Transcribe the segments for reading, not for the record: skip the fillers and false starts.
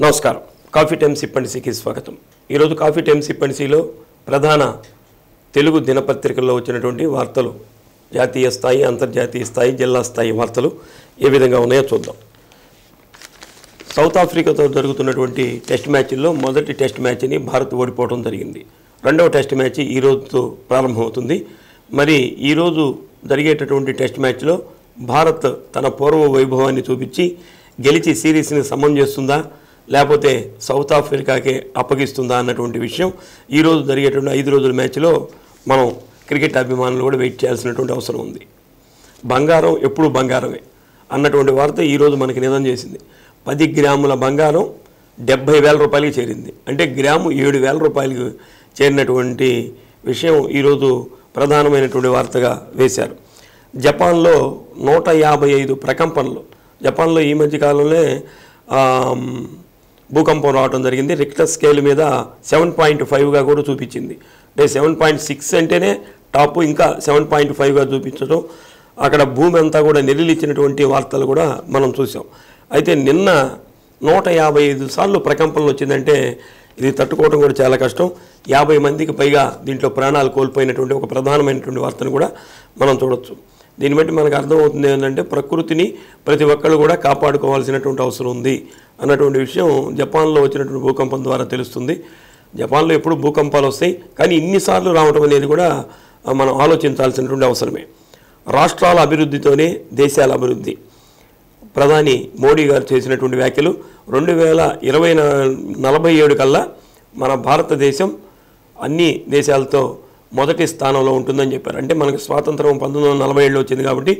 నమస్కారం. Coffee time SIP and సీకి స్వాగతం. ఈరోజు కాఫీ టైమ్ సిప్ అండ్ సీలో ప్రధాన తెలుగు దినపత్రికల్లో వచ్చినటువంటి వార్తలు, జాతీయ స్థాయి, అంతర్జాతీయ స్థాయి, జిల్లా స్థాయి వార్తలు ఏ విధంగా ఉన్నాయో చూద్దాం. సౌత్ ఆఫ్రికాతో జరుగుతున్నటువంటి టెస్ట్ మ్యాచ్ల్లో మొదటి టెస్ట్ మ్యాచ్ని భారత్ ఓడిపోవడం జరిగింది. రెండవ టెస్ట్ మ్యాచ్ ఈ రోజుతో ప్రారంభమవుతుంది. మరి ఈరోజు జరిగేటటువంటి టెస్ట్ మ్యాచ్లో భారత్ తన పూర్వ వైభవాన్ని చూపించి గెలిచి సిరీస్ని సమం చేస్తుందా, లేకపోతే సౌత్ ఆఫ్రికాకే అప్పగిస్తుందా అన్నటువంటి విషయం ఈరోజు జరిగేటువంటి 5 రోజుల మ్యాచ్లో మనం క్రికెట్ అభిమానులు కూడా వెయిట్ చేయాల్సినటువంటి అవసరం ఉంది. బంగారం ఎప్పుడు బంగారమే అన్నటువంటి వార్త ఈరోజు మనకి నిజం చేసింది. 10 గ్రాముల బంగారం 70,000 రూపాయలకి చేరింది. అంటే గ్రాము 7,000 రూపాయలకి చేరినటువంటి విషయం ఈరోజు ప్రధానమైనటువంటి వార్తగా వేశారు. జపాన్లో 155 ప్రకంపనలు. జపాన్లో ఈ మధ్యకాలంలో భూకంపం రావడం జరిగింది. రిక్టర్ స్కేల్ మీద 7.5గా కూడా చూపించింది. అంటే 7.6 అంటేనే టాప్, ఇంకా 7.5గా చూపించడం, అక్కడ భూమి అంతా కూడా నిరిలిచ్చినటువంటి వార్తలు కూడా మనం చూసాం. అయితే నిన్న 155 సార్లు ప్రకంపనలు వచ్చిందంటే ఇది తట్టుకోవడం కూడా చాలా కష్టం. 50 మందికి పైగా దీంట్లో ప్రాణాలు కోల్పోయినటువంటి ఒక ప్రధానమైనటువంటి వార్తను కూడా మనం చూడొచ్చు. దీన్ని బట్టి మనకు అర్థమవుతుంది ఏంటంటే ప్రకృతిని ప్రతి ఒక్కళ్ళు కూడా కాపాడుకోవాల్సినటువంటి అవసరం ఉంది అన్నటువంటి విషయం జపాన్లో వచ్చినటువంటి భూకంపం ద్వారా తెలుస్తుంది. జపాన్లో ఎప్పుడు భూకంపాలు వస్తాయి, కానీ ఇన్నిసార్లు రావడం అనేది కూడా మనం ఆలోచించాల్సినటువంటి అవసరమే. రాష్ట్రాల అభివృద్ధితోనే దేశాల అభివృద్ధి. ప్రధాని మోడీ గారు చేసినటువంటి వ్యాఖ్యలు 2047 కల్లా మన భారతదేశం అన్ని దేశాలతో మొదటి స్థానంలో ఉంటుందని చెప్పారు. అంటే మనకు స్వాతంత్రం 1947లో వచ్చింది కాబట్టి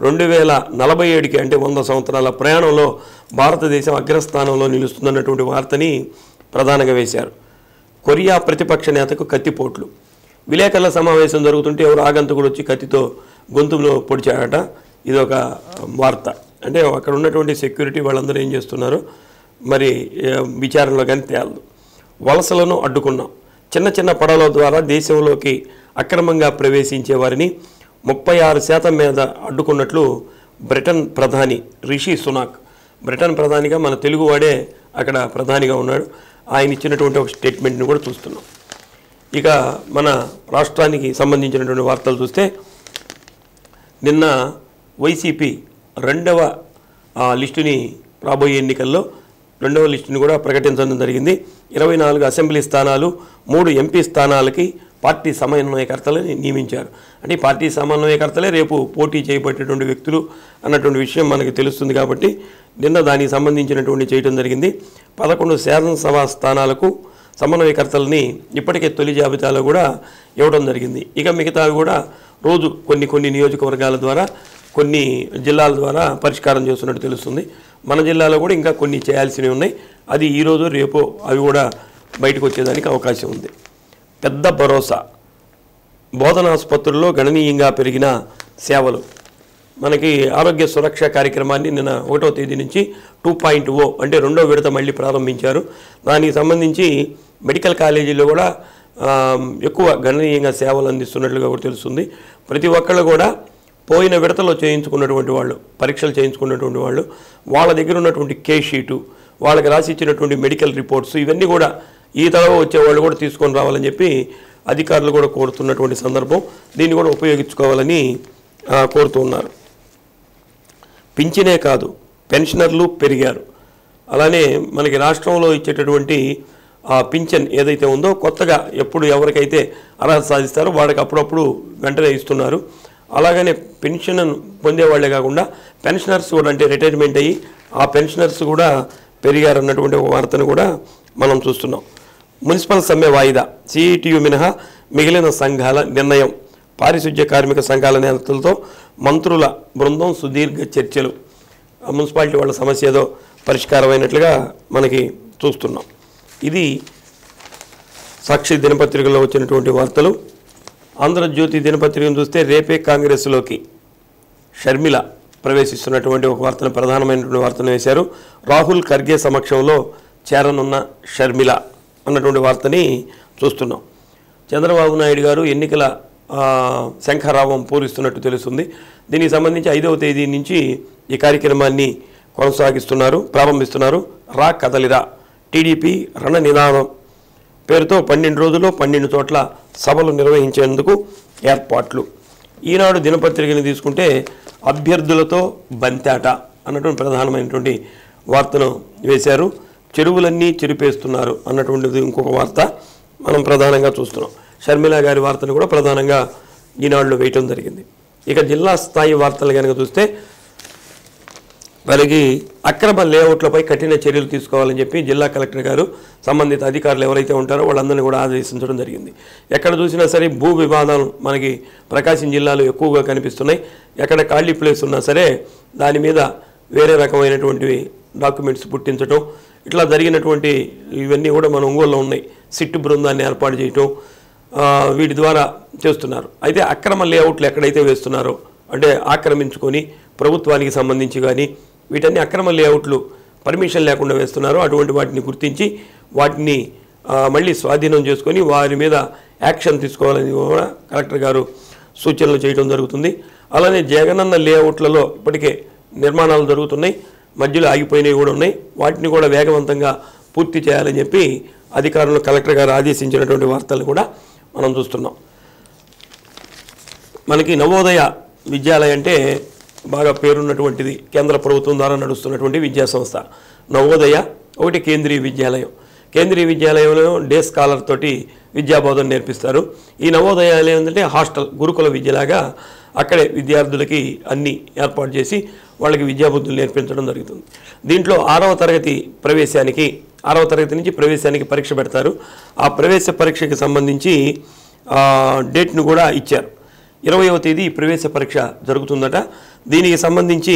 2047కి అంటే 100 సంవత్సరాల ప్రయాణంలో భారతదేశం అగ్రస్థానంలో నిలుస్తుందన్నటువంటి వార్తని ప్రధానంగా వేశారు. కొరియా ప్రతిపక్ష నేతకు కత్తిపోట్లు. విలేకరుల సమావేశం జరుగుతుంటే ఎవరు ఆగంతకుడు వచ్చి కత్తితో గొంతులో పొడిచాడట. ఇదొక వార్త. అంటే అక్కడ ఉన్నటువంటి సెక్యూరిటీ వాళ్ళందరూ ఏం చేస్తున్నారు మరి విచారణలో కానీ తేలదు. వలసలను అడ్డుకున్నాం. చిన్న చిన్న పడవల ద్వారా దేశంలోకి అక్రమంగా ప్రవేశించే వారిని 36% మీద అడ్డుకున్నట్లు బ్రిటన్ ప్రధాని రిషి సునాక్. బ్రిటన్ ప్రధానిగా మన తెలుగువాడే అక్కడ ప్రధానిగా ఉన్నాడు. ఆయన ఇచ్చినటువంటి ఒక స్టేట్మెంట్ని కూడా చూస్తున్నాం. ఇక మన రాష్ట్రానికి సంబంధించినటువంటి వార్తలు చూస్తే నిన్న వైసీపీ రెండవ లిస్టుని రాబోయే ఎన్నికల్లో రెండవ లిస్టుని కూడా ప్రకటించడం జరిగింది. 24 అసెంబ్లీ స్థానాలు, 3 ఎంపీ స్థానాలకి పార్టీ సమన్వయకర్తలని నియమించారు. అంటే పార్టీ సమన్వయకర్తలే రేపు పోటీ చేయబట్టేటువంటి వ్యక్తులు అన్నటువంటి విషయం మనకు తెలుస్తుంది. కాబట్టి నిన్న దానికి సంబంధించినటువంటి చేయడం జరిగింది. 11 శాసనసభ స్థానాలకు సమన్వయకర్తలని ఇప్పటికే తొలి జాబితాలో కూడా ఇవ్వడం జరిగింది. ఇక మిగతావి కూడా రోజు కొన్ని నియోజకవర్గాల ద్వారా, కొన్ని జిల్లాల ద్వారా పరిష్కారం చేస్తున్నట్టు తెలుస్తుంది. మన జిల్లాలో కూడా ఇంకా కొన్ని చేయాల్సినవి ఉన్నాయి. అది ఈరోజు రేపు అవి కూడా బయటకు వచ్చేదానికి అవకాశం ఉంది. పెద్ద భరోసా. బోధనాసుపత్రుల్లో గణనీయంగా పెరిగిన సేవలు. మనకి ఆరోగ్య సురక్ష కార్యక్రమాన్ని నిన్న 1వ తేదీ నుంచి 2.0 అంటే 2వ విడత మళ్ళీ ప్రారంభించారు. దానికి సంబంధించి మెడికల్ కాలేజీల్లో కూడా ఎక్కువ గణనీయంగా సేవలు అందిస్తున్నట్లుగా కూడా తెలుస్తుంది. ప్రతి ఒక్కళ్ళు కూడా పోయిన విడతలో చేయించుకున్నటువంటి వాళ్ళు, పరీక్షలు చేయించుకున్నటువంటి వాళ్ళు, వాళ్ళ దగ్గర ఉన్నటువంటి కేస్ షీటు, వాళ్ళకి రాసి ఇచ్చినటువంటి మెడికల్ రిపోర్ట్స్, ఇవన్నీ కూడా ఈ తరవ వచ్చేవాళ్ళు కూడా తీసుకొని రావాలని చెప్పి అధికారులు కూడా కోరుతున్నటువంటి సందర్భం. దీన్ని కూడా ఉపయోగించుకోవాలని కోరుతున్నారు. పింఛనే కాదు, పెన్షనర్లు పెరిగారు. అలానే మనకి రాష్ట్రంలో ఇచ్చేటటువంటి పింఛన్ ఏదైతే ఉందో కొత్తగా ఎప్పుడు ఎవరికైతే అర్హత సాధిస్తారో వాళ్ళకి అప్పుడప్పుడు వెంటనే ఇస్తున్నారు. అలాగనే పెన్షన్ పొందేవాళ్లే కాకుండా పెన్షనర్స్ కూడా, అంటే రిటైర్మెంట్ అయ్యి ఆ పెన్షనర్స్ కూడా పెరిగారన్నటువంటి ఒక వార్తను కూడా మనం చూస్తున్నాం. మున్సిపల్ సమ్మె వాయిదా. సిఐటియు మినహా మిగిలిన సంఘాల నిర్ణయం. పారిశుధ్య కార్మిక సంఘాల నేతలతో మంత్రుల బృందం సుదీర్ఘ చర్చలు. మున్సిపాలిటీ వాళ్ళ సమస్య ఏదో పరిష్కారమైనట్లుగా మనకి చూస్తున్నాం. ఇది సాక్షి దినపత్రికలో వచ్చినటువంటి వార్తలు. ఆంధ్రజ్యోతి దినపత్రికను చూస్తే రేపే కాంగ్రెస్లోకి షర్మిల ప్రవేశిస్తున్నటువంటి ఒక వార్తను, ప్రధానమైనటువంటి వార్తను వేశారు. రాహుల్ ఖర్గే సమక్షంలో చేరనున్న షర్మిల అన్నటువంటి వార్తని చూస్తున్నాం. చంద్రబాబు నాయుడు గారు ఎన్నికల శంఖారావం పూరిస్తున్నట్టు తెలుస్తుంది. దీనికి సంబంధించి 5వ తేదీ నుంచి ఈ కార్యక్రమాన్ని ప్రారంభిస్తున్నారు. రా కదలిరా టీడీపీ రణ నినాదం పేరుతో 12 రోజుల్లో 12 చోట్ల సభలు నిర్వహించేందుకు ఏర్పాట్లు. ఈనాడు దినపత్రికని తీసుకుంటే అభ్యర్థులతో బంతాట అన్నటువంటి ప్రధానమైనటువంటి వార్తను వేశారు. చెరువులన్నీ చెరిపేస్తున్నారు అన్నటువంటిది ఇంకొక వార్త మనం ప్రధానంగా చూస్తున్నాం. షర్మిల గారి వార్తను కూడా ప్రధానంగా ఈనాడులో వేయటం జరిగింది. ఇక జిల్లా స్థాయి వార్తలు కనుక చూస్తే వారికి అక్రమ లేఅవుట్లపై కఠిన చర్యలు తీసుకోవాలని చెప్పి జిల్లా కలెక్టర్ గారు సంబంధిత అధికారులు ఎవరైతే ఉంటారో వాళ్ళందరినీ కూడా ఆదేశించడం జరిగింది. ఎక్కడ చూసినా సరే భూ వివాదాలు మనకి ప్రకాశం జిల్లాలో ఎక్కువగా కనిపిస్తున్నాయి. ఎక్కడ ఖాళీ ప్లేస్ ఉన్నా సరే దాని మీద వేరే రకమైనటువంటి డాక్యుమెంట్స్ పుట్టించడం, ఇట్లా జరిగినటువంటి ఇవన్నీ కూడా మన ఒంగోలులో ఉన్నాయి. సిట్టు బృందాన్ని ఏర్పాటు చేయటం, వీటి ద్వారా చేస్తున్నారు. అయితే అక్రమ లేఅవుట్లు ఎక్కడైతే వేస్తున్నారో అంటే ఆక్రమించుకొని ప్రభుత్వానికి సంబంధించి కానీ వీటన్ని అక్రమ లేఅవుట్లు పర్మిషన్ లేకుండా వేస్తున్నారో అటువంటి వాటిని గుర్తించి వాటిని మళ్ళీ స్వాధీనం చేసుకొని వారి మీద యాక్షన్ తీసుకోవాలని కూడా కలెక్టర్ గారు సూచనలు చేయడం జరుగుతుంది. అలానే జగనన్న లేఅవుట్లలో ఇప్పటికే నిర్మాణాలు జరుగుతున్నాయి, మధ్యలో ఆగిపోయినవి కూడా ఉన్నాయి. వాటిని కూడా వేగవంతంగా పూర్తి చేయాలని చెప్పి అధికారులు కలెక్టర్ గారు ఆదేశించినటువంటి వార్తలు కూడా మనం చూస్తున్నాం. మనకి నవోదయ విద్యాలయం అంటే బాగా పేరున్నటువంటిది, కేంద్ర ప్రభుత్వం ద్వారా నడుస్తున్నటువంటి విద్యా సంస్థ నవోదయ. ఒకటి కేంద్రీయ విద్యాలయం. కేంద్రీయ విద్యాలయంలో డే స్కాలర్ తోటి విద్యాబోధన నేర్పిస్తారు. ఈ నవోదయాలయం ఏంటంటే హాస్టల్, గురుకుల విద్యలాగా అక్కడే విద్యార్థులకి అన్నీ ఏర్పాటు చేసి వాళ్ళకి విద్యాబుద్ధులు నేర్పించడం జరుగుతుంది. దీంట్లో 6వ తరగతి ప్రవేశానికి 6వ తరగతి నుంచి ప్రవేశానికి పరీక్ష పెడతారు. ఆ ప్రవేశ పరీక్షకి సంబంధించి డేట్ను కూడా ఇచ్చారు. 20వ తేదీ ప్రవేశ పరీక్ష జరుగుతుందట. దీనికి సంబంధించి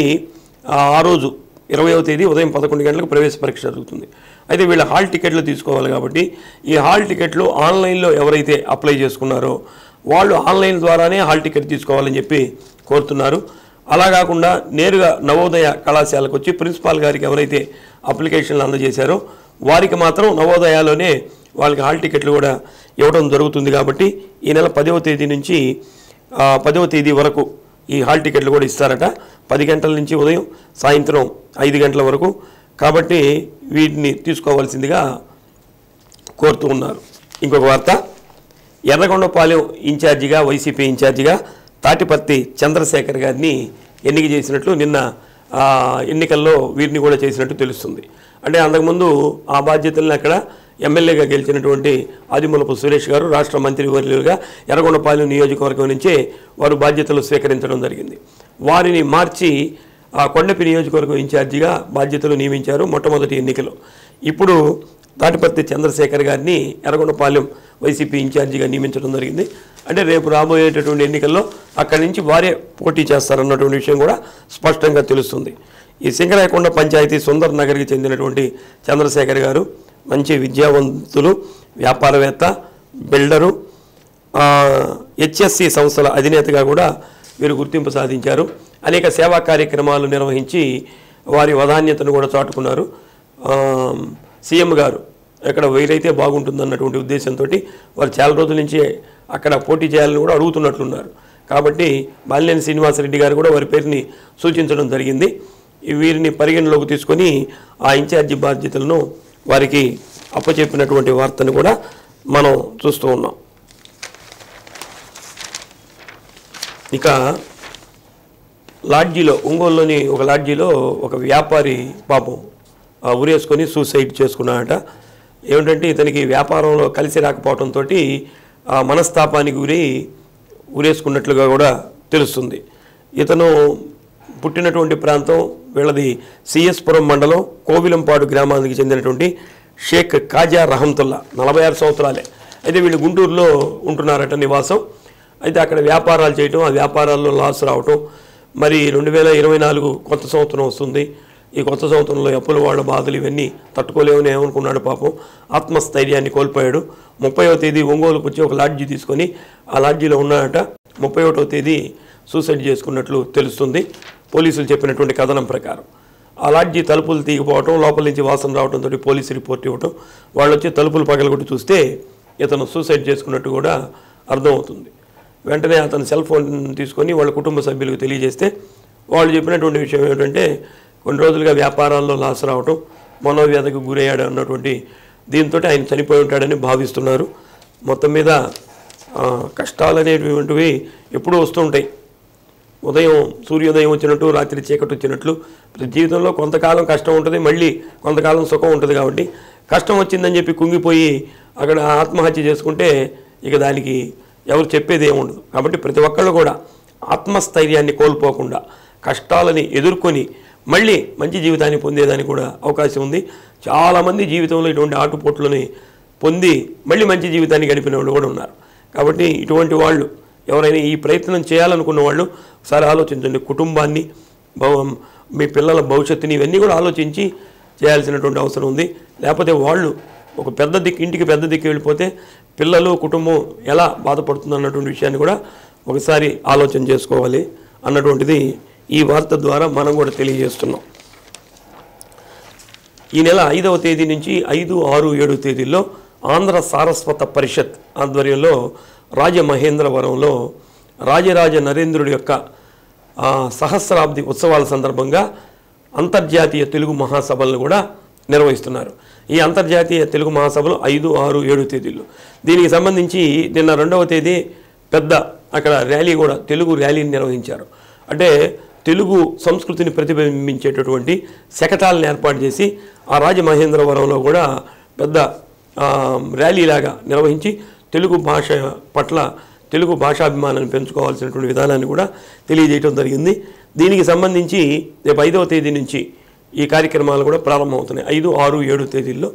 ఆ రోజు 20వ తేదీ ఉదయం 11 గంటలకు ప్రవేశ పరీక్ష జరుగుతుంది. అయితే వీళ్ళ హాల్ టికెట్లు తీసుకోవాలి కాబట్టి ఈ హాల్ టికెట్లు ఆన్లైన్లో ఎవరైతే అప్లై చేసుకున్నారో వాళ్ళు ఆన్లైన్ ద్వారానే హాల్ టికెట్ తీసుకోవాలని చెప్పి కోరుతున్నారు. అలా కాకుండా నేరుగా నవోదయ కళాశాలకు వచ్చి ప్రిన్సిపాల్ గారికి ఎవరైతే అప్లికేషన్లు అందజేశారో వారికి మాత్రం నవోదయాలోనే వాళ్ళకి హాల్ టికెట్లు కూడా ఇవ్వడం జరుగుతుంది. కాబట్టి ఈ నెల 10వ తేదీ నుంచి 10వ తేదీ వరకు ఈ హాల్ టికెట్లు కూడా ఇస్తారట. 10 గంటల నుంచి ఉదయం సాయంత్రం 5 గంటల వరకు. కాబట్టి వీటిని తీసుకోవాల్సిందిగా కోరుతూ ఉన్నారు. ఇంకొక వార్త, ఎర్రగొండపాలెం ఇన్ఛార్జిగా వైసీపీ ఇన్ఛార్జిగా తాటిపర్తి చంద్రశేఖర్ గారిని ఎన్నిక చేసినట్లు నిన్న ఎన్నికల్లో వీరిని కూడా చేసినట్టు తెలుస్తుంది. అంటే అంతకుముందు ఆ బాధ్యతలను అక్కడ ఎమ్మెల్యేగా గెలిచినటువంటి ఆదిమూలపు సురేష్ గారు రాష్ట్ర మంత్రివర్యులుగా ఎర్రగొండపాలెం నియోజకవర్గం నుంచే వారు బాధ్యతలు స్వీకరించడం జరిగింది. వారిని మార్చి ఆ కొండపి నియోజకవర్గం ఇన్ఛార్జిగా బాధ్యతలు నియమించారు మొట్టమొదటి ఎన్నికలో. ఇప్పుడు తాటిపర్తి చంద్రశేఖర్ గారిని ఎర్రగొండపాలెం వైసీపీ ఇన్ఛార్జిగా నియమించడం జరిగింది. అంటే రేపు రాబోయేటటువంటి ఎన్నికల్లో అక్కడి నుంచి వారే పోటీ చేస్తారన్నటువంటి విషయం కూడా స్పష్టంగా తెలుస్తుంది. ఈ సింగరాయకొండ పంచాయతీ సుందర్ నగర్కి చెందినటువంటి చంద్రశేఖర్ గారు మంచి విద్యావంతులు, వ్యాపారవేత్త, బిల్డరు, హెచ్ఎస్సి సంస్థల అధినేతగా కూడా వీరు గుర్తింపు సాధించారు. అనేక సేవా కార్యక్రమాలు నిర్వహించి వారి వదాన్యతను కూడా చాటుకున్నారు. సీఎం గారు ఎక్కడ వీరైతే బాగుంటుందన్నటువంటి ఉద్దేశంతో వారు చాలా రోజుల నుంచి అక్కడ పోటీ చేయాలని కూడా అడుగుతున్నట్లున్నారు. కాబట్టి బాలినేని శ్రీనివాసరెడ్డి గారు కూడా వారి పేరుని సూచించడం జరిగింది. వీరిని పరిగణలోకి తీసుకొని ఆ ఇన్ఛార్జి బాధ్యతలను వారికి అప్పచెప్పినటువంటి వార్తను కూడా మనం చూస్తూ ఉన్నాం. ఇక లాడ్జీలో, ఒంగోలులోని ఒక లాడ్జీలో ఒక వ్యాపారి పాపం ఉరేసుకొని సూసైడ్ చేసుకున్నాడట. ఏమిటంటే ఇతనికి వ్యాపారంలో కలిసి రాకపోవడంతో మనస్తాపానికి గురి ఉరేసుకున్నట్లుగా కూడా తెలుస్తుంది. ఇతను పుట్టినటువంటి ప్రాంతం వీళ్ళది సిఎస్పురం మండలం కోవిలంపాడు గ్రామానికి చెందినటువంటి షేక్ కాజా రహంతుల్లా, 46 సంవత్సరాలే. అయితే వీళ్ళు గుంటూరులో ఉంటున్నారట నివాసం. అయితే అక్కడ వ్యాపారాలు చేయటం, ఆ వ్యాపారాల్లో లాస్ రావటం, మరి 2024 కొత్త సంవత్సరం వస్తుంది. ఈ కొత్త సంవత్సరంలో అప్పుల వాళ్ళ బాధలు ఇవన్నీ తట్టుకోలేమని ఏమనుకున్నాడు పాపం. ఆత్మస్థైర్యాన్ని కోల్పోయాడు. 30వ తేదీ ఒంగోలుకు వచ్చి ఒక లాడ్జీ తీసుకొని ఆ లాడ్జీలో ఉన్నాడట. 31వ తేదీ సూసైడ్ చేసుకున్నట్లు తెలుస్తుంది పోలీసులు చెప్పినటువంటి కథనం ప్రకారం. ఆ లాడ్జీ తలుపులు తీగిపోవటం, లోపల నుంచి వాసన రావడంతో పోలీసు రిపోర్ట్ ఇవ్వటం, వాళ్ళు వచ్చి తలుపులు పగలగొట్టి చూస్తే ఇతను సూసైడ్ చేసుకున్నట్టు కూడా అర్థమవుతుంది. వెంటనే అతను సెల్ ఫోన్ తీసుకొని వాళ్ళ కుటుంబ సభ్యులకు తెలియజేస్తే వాళ్ళు చెప్పినటువంటి విషయం ఏమిటంటే కొన్ని రోజులుగా వ్యాపారాల్లో లాస్ రావటం, మనోవ్యాధికి గురయ్యాడు అన్నటువంటి దీంతో ఆయన చనిపోయి ఉంటాడని భావిస్తున్నారు. మొత్తం మీద కష్టాలు అనేటువంటివి ఎప్పుడూ వస్తూ ఉంటాయి. ఉదయం సూర్యోదయం వచ్చినట్టు రాత్రి చీకటి వచ్చినట్లు జీవితంలో కొంతకాలం కష్టం ఉంటుంది, మళ్ళీ కొంతకాలం సుఖం ఉంటుంది. కాబట్టి కష్టం వచ్చిందని చెప్పి కుంగిపోయి అక్కడ ఆత్మహత్య చేసుకుంటే ఇక దానికి ఎవరు చెప్పేది ఏముండదు. కాబట్టి ప్రతి ఒక్కళ్ళు కూడా ఆత్మస్థైర్యాన్ని కోల్పోకుండా కష్టాలని ఎదుర్కొని మళ్ళీ మంచి జీవితాన్ని పొందేదానికి కూడా అవకాశం ఉంది. చాలామంది జీవితంలో ఇటువంటి ఆటుపోట్లని పొంది మళ్ళీ మంచి జీవితాన్ని గడిపిన వాళ్ళు కూడా ఉన్నారు. కాబట్టి ఇటువంటి వాళ్ళు ఎవరైనా ఈ ప్రయత్నం చేయాలనుకున్న వాళ్ళు ఒకసారి ఆలోచించండి. కుటుంబాన్ని, మీ పిల్లల భవిష్యత్తుని ఇవన్నీ కూడా ఆలోచించి చేయాల్సినటువంటి అవసరం ఉంది. లేకపోతే వాళ్ళు ఒక ఇంటికి పెద్ద దిక్కు వెళ్ళిపోతే పిల్లలు కుటుంబం ఎలా బాధపడుతుంది అన్నటువంటి విషయాన్ని కూడా ఒకసారి ఆలోచన చేసుకోవాలి అన్నటువంటిది ఈ వార్త ద్వారా మనం కూడా తెలియజేస్తున్నాం. ఈ నెల 5వ తేదీ నుంచి 5, 6, 7 తేదీల్లో ఆంధ్ర సారస్వత పరిషత్ ఆధ్వర్యంలో రాజమహేంద్రవరంలో రాజరాజ నరేంద్రుడి యొక్క సహస్రాబ్ది ఉత్సవాల సందర్భంగా అంతర్జాతీయ తెలుగు మహాసభలను కూడా నిర్వహిస్తున్నారు. ఈ అంతర్జాతీయ తెలుగు మహాసభలు 5, 6, 7 తేదీల్లో. దీనికి సంబంధించి నిన్న 2వ తేదీ పెద్ద అక్కడ ర్యాలీ కూడా తెలుగు ర్యాలీని నిర్వహించారు. అంటే తెలుగు సంస్కృతిని ప్రతిబింబించేటటువంటి శకటాలను ఏర్పాటు చేసి ఆ రాజమహేంద్రవరంలో కూడా పెద్ద ర్యాలీలాగా నిర్వహించి తెలుగు భాష పట్ల తెలుగు భాషాభిమానాన్ని పెంచుకోవాల్సినటువంటి విధానాన్ని కూడా తెలియజేయడం జరిగింది. దీనికి సంబంధించి రేపు 5వ తేదీ నుంచి ఈ కార్యక్రమాలు కూడా ప్రారంభమవుతున్నాయి. 5, 6, 7 తేదీల్లో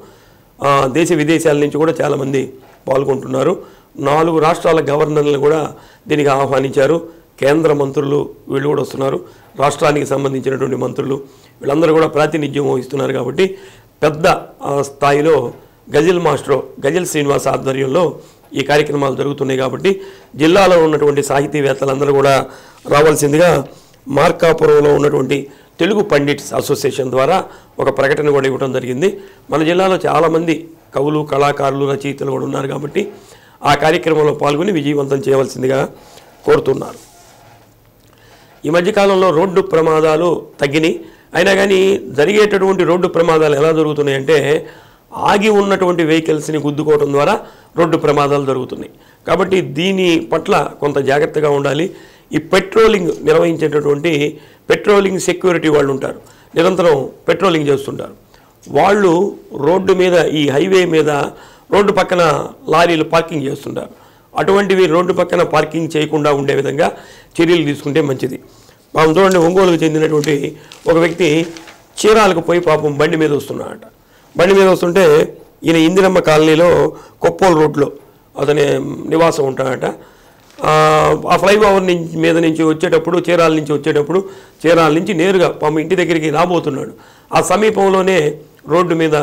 దేశ విదేశాల నుంచి కూడా చాలామంది పాల్గొంటున్నారు. 4 రాష్ట్రాల గవర్నర్లను కూడా దీనికి ఆహ్వానించారు. కేంద్ర మంత్రులు వీళ్ళు కూడా వస్తున్నారు. రాష్ట్రానికి సంబంధించినటువంటి మంత్రులు వీళ్ళందరూ కూడా ప్రాతినిధ్యం వహిస్తున్నారు. కాబట్టి పెద్ద స్థాయిలో గజల్ శ్రీనివాస్ ఆధ్వర్యంలో ఈ కార్యక్రమాలు జరుగుతున్నాయి. కాబట్టి జిల్లాలో ఉన్నటువంటి సాహితీవేత్తలందరూ కూడా రావాల్సిందిగా మార్కాపురంలో ఉన్నటువంటి తెలుగు పండిట్స్ అసోసియేషన్ ద్వారా ఒక ప్రకటన కూడా ఇవ్వడం జరిగింది. మన జిల్లాలో చాలామంది కవులు, కళాకారులు, రచయితలు కూడా ఉన్నారు. కాబట్టి ఆ కార్యక్రమంలో పాల్గొని విజయవంతం చేయవలసిందిగా కోరుతున్నారు. ఈ మధ్యకాలంలో రోడ్డు ప్రమాదాలు తగ్గినాయి. అయినా కానీ జరిగేటటువంటి రోడ్డు ప్రమాదాలు ఎలా జరుగుతున్నాయంటే ఆగి ఉన్నటువంటి వెహికల్స్ని గుద్దుకోవడం ద్వారా రోడ్డు ప్రమాదాలు జరుగుతున్నాయి. కాబట్టి దీని పట్ల కొంత జాగ్రత్తగా ఉండాలి. ఈ పెట్రోలింగ్ నిర్వహించేటటువంటి పెట్రోలింగ్ సెక్యూరిటీ వాళ్ళు ఉంటారు, నిరంతరం పెట్రోలింగ్ చేస్తుంటారు. వాళ్ళు రోడ్డు మీద ఈ హైవే మీద రోడ్డు పక్కన లారీలు పార్కింగ్ చేస్తుంటారు. అటువంటివి రోడ్డు పక్కన పార్కింగ్ చేయకుండా ఉండే విధంగా చర్యలు తీసుకుంటే మంచిది. పాపం చూడండి, ఒంగోలుకు చెందినటువంటి ఒక వ్యక్తి చీరాలకు పోయి పాపం బండి మీద వస్తున్నాడట. బండి మీద వస్తుంటే ఈయన ఇందిరమ్మ కాలనీలో కొప్పోలు రోడ్లో అతని నివాసం ఉంటాడట. ఆ ఫ్లైఓవర్ మీద నుంచి వచ్చేటప్పుడు చీరాల నుంచి నేరుగా పాపం ఇంటి దగ్గరికి రాబోతున్నాడు. ఆ సమీపంలోనే రోడ్డు మీద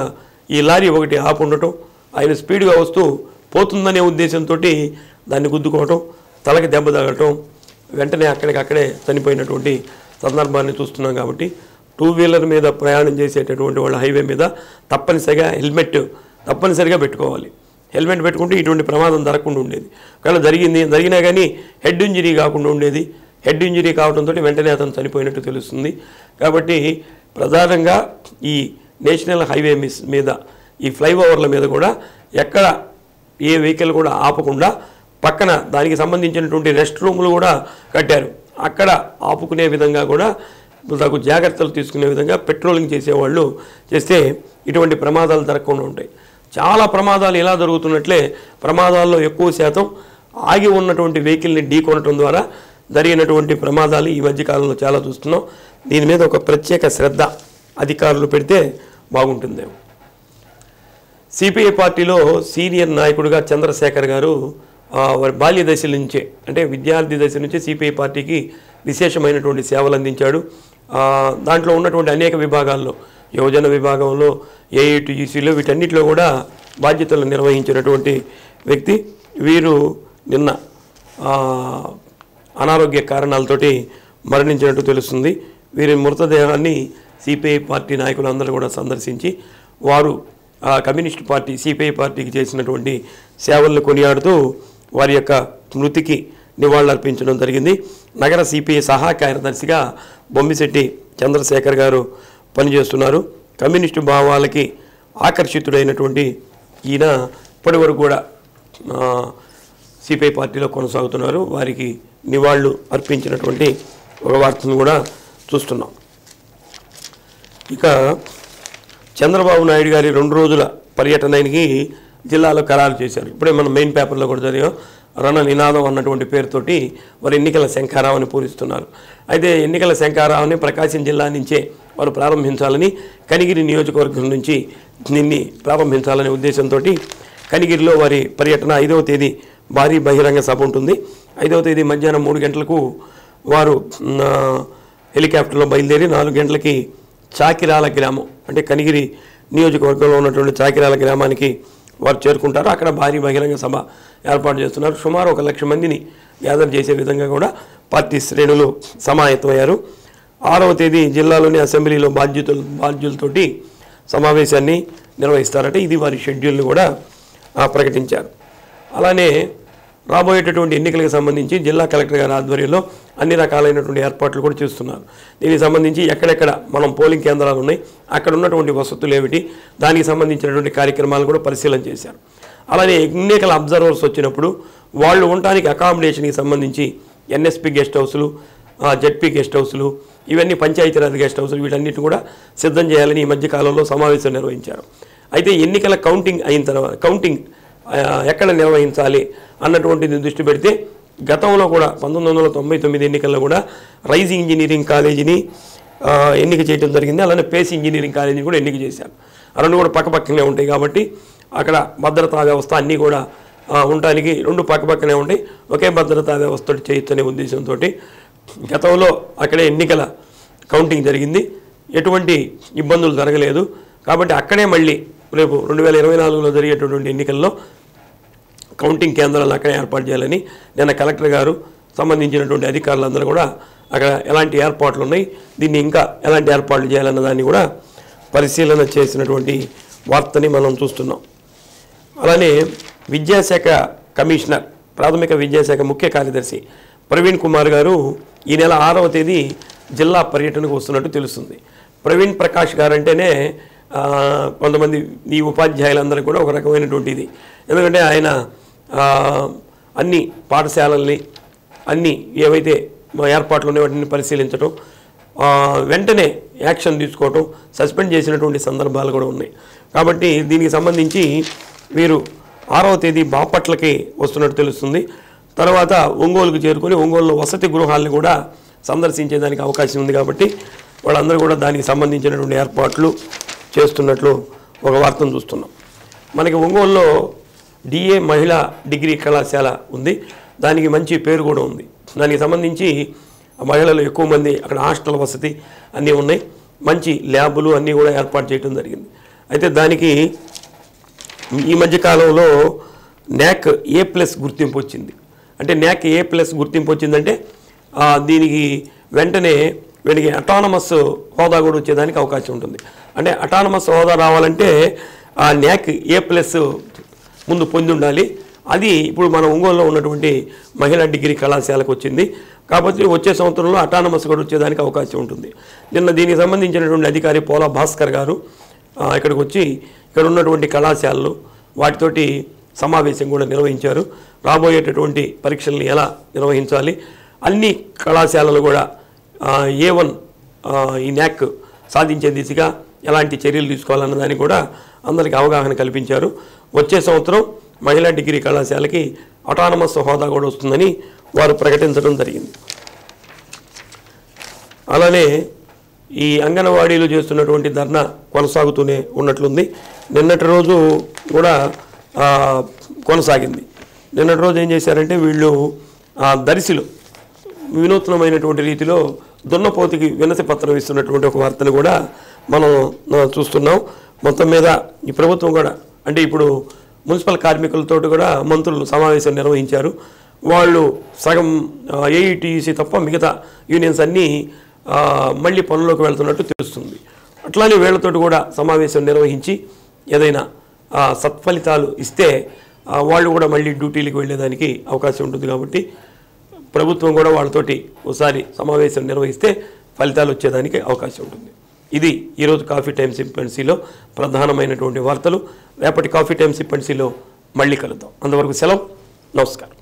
ఈ లారీ ఒకటి ఆపుండటం, ఆయన స్పీడ్గా వస్తూ పోతుందనే ఉద్దేశంతో దాన్ని గుద్దుకోవటం, తలకి దెబ్బ తగలటం, వెంటనే అక్కడికక్కడే చనిపోయినటువంటి సందర్భాన్ని చూస్తున్నాం. కాబట్టి 2 వీలర్ మీద ప్రయాణం చేసేటటువంటి వాళ్ళ హైవే మీద తప్పనిసరిగా హెల్మెట్ తప్పనిసరిగా పెట్టుకోవాలి. హెల్మెట్ పెట్టుకుంటే ఇటువంటి ప్రమాదం జరగకుండా ఉండేది. ఒకవేళ జరిగినా కానీ హెడ్ ఇంజరీ కాకుండా ఉండేది. హెడ్ ఇంజరీ కావడంతో వెంటనే అతను చనిపోయినట్టు తెలుస్తుంది. కాబట్టి ప్రధానంగా ఈ నేషనల్ హైవే మీద ఈ ఫ్లైఓవర్ల మీద కూడా ఎక్కడ ఏ వెహికల్ కూడా ఆపకుండా పక్కన దానికి సంబంధించినటువంటి రెస్ట్ రూములు కూడా కట్టారు. అక్కడ ఆపుకునే విధంగా కూడా తగు జాగ్రత్తలు తీసుకునే విధంగా పెట్రోలింగ్ చేసేవాళ్ళు చేస్తే ఇటువంటి ప్రమాదాలు జరగకుండా ఉంటాయి. చాలా ప్రమాదాలు ఎలా జరుగుతున్నట్లే ప్రమాదాల్లో ఎక్కువ శాతం ఆగి ఉన్నటువంటి వెహికల్ని ఢీకొనటం ద్వారా జరిగినటువంటి ప్రమాదాలు ఈ మధ్యకాలంలో చాలా చూస్తున్నాం. దీని మీద ఒక ప్రత్యేక శ్రద్ధ అధికారులు పెడితే బాగుంటుందేమో. సిపిఐ పార్టీలో సీనియర్ నాయకుడిగా చంద్రశేఖర్ గారు వారి బాల్య దశ నుంచే అంటే విద్యార్థి దశ నుంచే సిపిఐ పార్టీకి విశేషమైనటువంటి సేవలు అందించాడు. దాంట్లో ఉన్నటువంటి అనేక విభాగాల్లో, యువజన విభాగంలో, ఏఐటీయూసీలో వీటన్నిటిలో కూడా బాధ్యతలు నిర్వహించినటువంటి వ్యక్తి. వీరు నిన్న అనారోగ్య కారణాలతోటి మరణించినట్టు తెలుస్తుంది. వీరి మృతదేహాన్ని సిపిఐ పార్టీ నాయకులందరూ కూడా సందర్శించి వారు కమ్యూనిస్ట్ పార్టీ సిపిఐ పార్టీకి చేసినటువంటి సేవలను కొనియాడుతూ వారి యొక్క స్మృతికి నివాళులర్పించడం జరిగింది. నగర సిపిఐ సహా కార్యదర్శిగా బొమ్మిశెట్టి చంద్రశేఖర్ గారు పనిచేస్తున్నారు. కమ్యూనిస్టు భావాలకి ఆకర్షితుడైనటువంటి ఈయన ఇప్పటివరకు కూడా సిపిఐ పార్టీలో కొనసాగుతున్నారు. వారికి నివాళులు అర్పించినటువంటి ఒక వార్తను కూడా చూస్తున్నాం. ఇక చంద్రబాబు నాయుడు గారి 2 రోజుల పర్యటనకి జిల్లాలో ఖరారు చేశారు. ఇప్పుడే మనం మెయిన్ పేపర్లో కూడా చదివాం. రణ నినాదం అన్నటువంటి పేరుతోటి వారు ఎన్నికల శంఖారావాన్ని పూరిస్తున్నారు. అయితే ఎన్నికల శంఖారావాన్ని ప్రకాశం జిల్లా నుంచే వారు ప్రారంభించాలని, కనిగిరి నియోజకవర్గం నుంచి దీన్ని ప్రారంభించాలనే ఉద్దేశంతో కనిగిరిలో వారి పర్యటన 5వ తేదీ భారీ బహిరంగ సభ ఉంటుంది. 5వ తేదీ మధ్యాహ్నం 3 గంటలకు వారు హెలికాప్టర్లో బయలుదేరి 4 గంటలకి చాకిరాల గ్రామం అంటే కనిగిరి నియోజకవర్గంలో ఉన్నటువంటి చాకిరాల గ్రామానికి వారు చేరుకుంటారు. అక్కడ భారీ బహిరంగ సభ ఏర్పాటు చేస్తున్నారు. సుమారు 1 లక్ష మందిని గ్యాదర్ చేసే విధంగా కూడా పార్టీ శ్రేణులు సమాయత్తమయ్యారు. 6వ తేదీ జిల్లాలోని అసెంబ్లీలో బాధ్యులతోటి సమావేశాన్ని నిర్వహిస్తారట. ఇది వారి షెడ్యూల్ని కూడా ప్రకటించారు. అలానే రాబోయేటటువంటి ఎన్నికలకు సంబంధించి జిల్లా కలెక్టర్ గారి ఆధ్వర్యంలో అన్ని రకాలైనటువంటి ఏర్పాట్లు కూడా చేస్తున్నారు. దీనికి సంబంధించి ఎక్కడెక్కడ మనం పోలింగ్ కేంద్రాలు ఉన్నాయి, అక్కడ ఉన్నటువంటి వసతులు ఏమిటి, దానికి సంబంధించినటువంటి కార్యక్రమాలు కూడా పరిశీలన చేశారు. అలానే ఎన్నికల అబ్జర్వర్స్ వచ్చినప్పుడు వాళ్ళు ఉండటానికి అకామిడేషన్కి సంబంధించి ఎన్ఎస్పి గెస్ట్ హౌస్లు, జెడ్పీ గెస్ట్ హౌస్లు, ఇవన్నీ పంచాయతీరాజ్ గెస్ట్ హౌస్లు వీటన్నిటిని కూడా సిద్ధం చేయాలని ఈ మధ్యకాలంలో సమావేశం నిర్వహించారు. అయితే ఎన్నికల కౌంటింగ్ అయిన తర్వాత కౌంటింగ్ ఎక్కడ నిర్వహించాలి అన్నటువంటిది దృష్టి పెడితే గతంలో కూడా 1999 ఎన్నికల్లో కూడా రైజ్ ఇంజనీరింగ్ కాలేజీని ఎన్నిక చేయడం జరిగింది. అలానే పేస్ ఇంజనీరింగ్ కాలేజీని కూడా ఎన్నిక చేశారు. ఆ 2 కూడా పక్కపక్కనే ఉంటాయి కాబట్టి అక్కడ భద్రతా వ్యవస్థ అన్నీ కూడా ఉండటానికి 2 పక్కపక్కనే ఉంటాయి. ఒకే భద్రతా వ్యవస్థ చేయొచ్చు అనే ఉద్దేశంతో గతంలో అక్కడే ఎన్నికల కౌంటింగ్ జరిగింది. ఎటువంటి ఇబ్బందులు జరగలేదు. కాబట్టి అక్కడే మళ్ళీ రేపు 2024లో జరిగేటటువంటి ఎన్నికల్లో కౌంటింగ్ కేంద్రాలను అక్కడే ఏర్పాటు చేయాలని నిన్న కలెక్టర్ గారు సంబంధించినటువంటి అధికారులందరూ కూడా అక్కడ ఎలాంటి ఏర్పాట్లు ఉన్నాయి, దీన్ని ఇంకా ఎలాంటి ఏర్పాట్లు చేయాలన్న దాన్ని కూడా పరిశీలన చేసినటువంటి వార్తని మనం చూస్తున్నాం. అలానే విద్యాశాఖ కమిషనర్, ప్రాథమిక విద్యాశాఖ ముఖ్య కార్యదర్శి ప్రవీణ్ కుమార్ గారు ఈ నెల 6వ తేదీ జిల్లా పర్యటనకు వస్తున్నట్టు తెలుస్తుంది. ప్రవీణ్ ప్రకాష్ గారు అంటేనే కొంతమంది ఈ ఉపాధ్యాయులందరూ కూడా ఒక రకమైనటువంటి ఇది. ఎందుకంటే ఆయన అన్ని పాఠశాలల్ని అన్ని ఏవైతే ఏర్పాట్లు ఉన్నాయో వాటిని పరిశీలించడం, వెంటనే యాక్షన్ తీసుకోవటం, సస్పెండ్ చేసినటువంటి సందర్భాలు కూడా ఉన్నాయి. కాబట్టి దీనికి సంబంధించి వీరు 6వ తేదీ బాపట్లకి వస్తున్నట్టు తెలుస్తుంది. తర్వాత ఒంగోలుకు చేరుకొని ఒంగోలులో వసతి గృహాలను కూడా సందర్శించేదానికి అవకాశం ఉంది. కాబట్టి వాళ్ళందరూ కూడా దానికి సంబంధించినటువంటి ఏర్పాట్లు చేస్తున్నట్లు ఒక వార్తను చూస్తున్నాం. మనకి ఒంగోలులో డిఏ మహిళా డిగ్రీ కళాశాల ఉంది. దానికి మంచి పేరు కూడా ఉంది. దానికి సంబంధించి మహిళలు ఎక్కువ మంది అక్కడ హాస్టల్ వసతి అన్నీ ఉన్నాయి. మంచి ల్యాబులు అన్నీ కూడా ఏర్పాటు చేయడం జరిగింది. అయితే దానికి ఈ మధ్యకాలంలో NAC A+ గుర్తింపు వచ్చింది. అంటే NAC A+ గుర్తింపు వచ్చిందంటే దీనికి వెంటనే వీడికి అటానమస్ హోదా కూడా వచ్చేదానికి అవకాశం ఉంటుంది. అంటే అటానమస్ హోదా రావాలంటే ఆ NAC A+ ముందు పొంది ఉండాలి. అది ఇప్పుడు మన ఒంగోలులో ఉన్నటువంటి మహిళా డిగ్రీ కళాశాలకు వచ్చింది. కాబట్టి వచ్చే సంవత్సరంలో అటానమస్ కూడా వచ్చేదానికి అవకాశం ఉంటుంది. నిన్న దీనికి సంబంధించినటువంటి అధికారి పోలా భాస్కర్ గారు ఇక్కడికి వచ్చి ఇక్కడ ఉన్నటువంటి కళాశాలలు వాటితోటి సమావేశం కూడా నిర్వహించారు. రాబోయేటటువంటి పరీక్షల్ని ఎలా నిర్వహించాలి, అన్ని కళాశాలలు కూడా A1 ఈ NAC సాధించే దిశగా ఎలాంటి చర్యలు తీసుకోవాలన్న దాన్ని కూడా అందరికీ అవగాహన కల్పించారు. వచ్చే సంవత్సరం మహిళా డిగ్రీ కళాశాలకి అటానమస్ హోదా కూడా వస్తుందని వారు ప్రకటించడం జరిగింది. అలానే ఈ అంగన్వాడీలు చేస్తున్నటువంటి ధర్నా కొనసాగుతూనే ఉన్నట్లుంది. నిన్నటి రోజు కూడా కొనసాగింది. నిన్నటి రోజు ఏం చేశారంటే వీళ్ళు దర్శిలో వినూత్నమైనటువంటి రీతిలో దున్నపోతుకి వినతి పత్రం ఇస్తున్నటువంటి ఒక వార్తను కూడా మనం చూస్తున్నాం. మొత్తం మీద ఈ ప్రభుత్వం కూడా అంటే ఇప్పుడు మున్సిపల్ కార్మికులతో కూడా మంత్రులు సమావేశం నిర్వహించారు. వాళ్ళు సగం AETC తప్ప మిగతా యూనియన్స్ అన్నీ మళ్ళీ పనుల్లోకి వెళ్తున్నట్టు తెలుస్తుంది. అట్లానే వీళ్ళతో కూడా సమావేశం నిర్వహించి ఏదైనా సత్ఫలితాలు ఇస్తే వాళ్ళు కూడా మళ్ళీ డ్యూటీలకు వెళ్ళేదానికి అవకాశం ఉంటుంది. కాబట్టి ప్రభుత్వం కూడా వాళ్ళతోటి ఒకసారి సమావేశం నిర్వహిస్తే ఫలితాలు వచ్చేదానికి అవకాశం ఉంటుంది. ఇది ఈరోజు కాఫీ టైమ్ సింపెన్సీలో ప్రధానమైనటువంటి వార్తలు. రేపటి కాఫీ టైమ్ సింపెన్సీలో మళ్ళీ కలుద్దాం. అంతవరకు సెలవు. నమస్కారం.